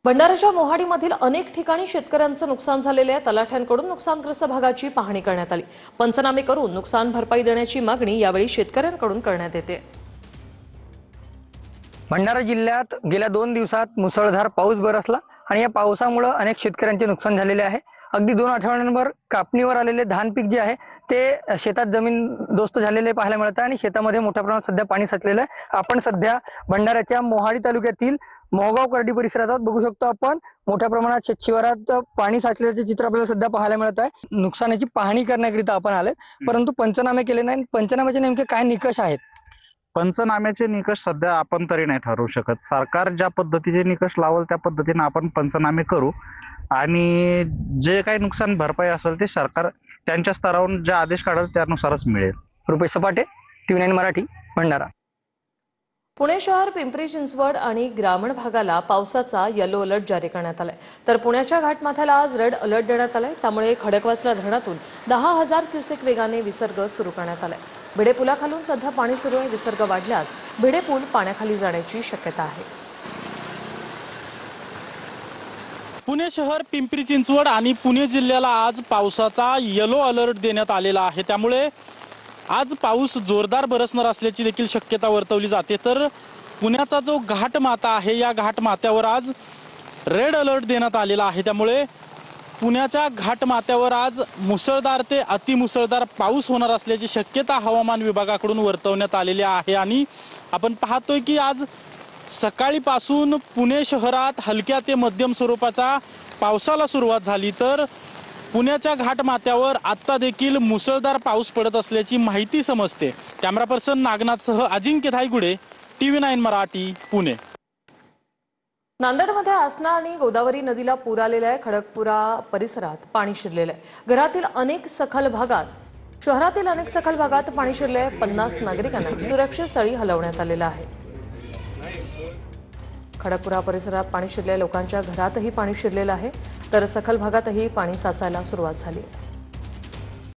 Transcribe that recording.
भंडाराच्या मोहाडीमधील अनेक ठिकाणी शेतकऱ्यांचं नुकसान झालेले आहे। तलाठ्यांकडून नुकसानग्रस्त भागाची पाहणी करण्यात आली। पंचनामे करून नुकसान भरपाई देण्याची मागणी यावेळी शेतकऱ्यांकडून करण्यात येते। भंडारा जिल्ह्यात गेल्या 2 दिवसात मुसळधार पाऊस बरसला आणि या पावसामुळे अनेक शेतकऱ्यांचे नुकसान झालेले आहे। अगदी 2 आठवड्यांवर कापणीवर आलेले धान पीक जे आहे ते शेतात जमीनदोस्त झालेले पाहायला मिळत आहे आणि शेतामध्ये मोठ्या प्रमाणात सध्या पाणी साचलेलं आहे। आपण सध्या भंडाऱ्याच्या मोहाडी तालुक्यातील मोहगाव करडी परिसरात आहोत। बघू शकतो आपण मोठ्या प्रमाणात शेतशिवारात पाणी साचल्याचे चित्र आपल्याला सध्या पाहायला मिळत आहे। नुकसानाची पाहणी करण्याकरिता आपण आले, परंतु पंचनामे केले नाही। पंचनाम्याचे नेमके काय निकष आहेत? पंचनाम्याचे निकष सध्या आपण तरी नाही ठरवू शकत। सरकार ज्या पद्धतीचे निकष लावल त्या पद्धतीने आपण पंचनामे करू आणि जे काही नुकसान भरपाई असेल ते सरकार त्यांच्या स्तरावरून जे आदेश काढेल त्यानुसारच मिळेल। रुपेश सपाटे, TV9 मराठी, भंडारा। पुणे शहर, पिंपरी चिंचवड आणि ग्रामीण भागाला पावसाचा येलो अलर्ट जारी करण्यात आलाय, तर पुण्याच्या घाटमाथ्याला आज रेड अलर्ट देण्यात आलाय। त्यामुळे खडकवासला धरणातून 10,000 क्युसेक वेगाने विसर्ग सुरू करण्यात आलाय। भिडे पुलाखालून सध्या पाणी सुरू आहे। विसर्ग वाढल्यास भिडे पूल पाण्याखाली जाण्याची शक्यता आहे। पुणे शहर, पिंपरी चिंचवड आणि पुणे जिल्ह्याला आज पावसाचा येलो अलर्ट देण्यात आलेला आहे। त्यामुळे आज पाऊस जोरदार बरसणार असल्याची देखील शक्यता वर्तवली जाते। तर पुण्याचा जो घाटमाथा आहे या घाटमाथ्यावर आज रेड अलर्ट देण्यात आलेला आहे। त्यामुळे पुण्याच्या घाटमाथ्यावर आज मुसळधार ते अतिमुसळधार पाऊस होणार असल्याची शक्यता हवामान विभागाकडून वर्तवण्यात आलेली आहे। आणि आपण पाहतोय की आज सकाळीपासून पुणे शहरात हलक्या ते मध्यम स्वरूपाचा पावसाला सुरुवात झाली, तर पुण्याच्या घाटमाथ्यावर आता देखील मुसळधार पाऊस पडत असल्याची माहिती समजते। कॅमेरा पर्सन नागनाथसह अजिंक्य धायगुडे, TV9 मराठी, पुणे। नांदेडमध्ये आसना आणि गोदावरी नदीला पूर आलेला आहे। खडकपुरा परिसरात पाणी शिरलेलं आहे। शहरातील अनेक सखल भागात पाणी शिरले आहे। 50 नागरिकांना सुरक्षित स्थळी हलवण्यात आलेलं आहे। खडकपुरा परिसरात पाणी शिरलेल्या लोकांच्या घरातही पाणी शिरलेलं आहे, तर सखल भागातही पाणी साचायला सुरुवात झाली आहे।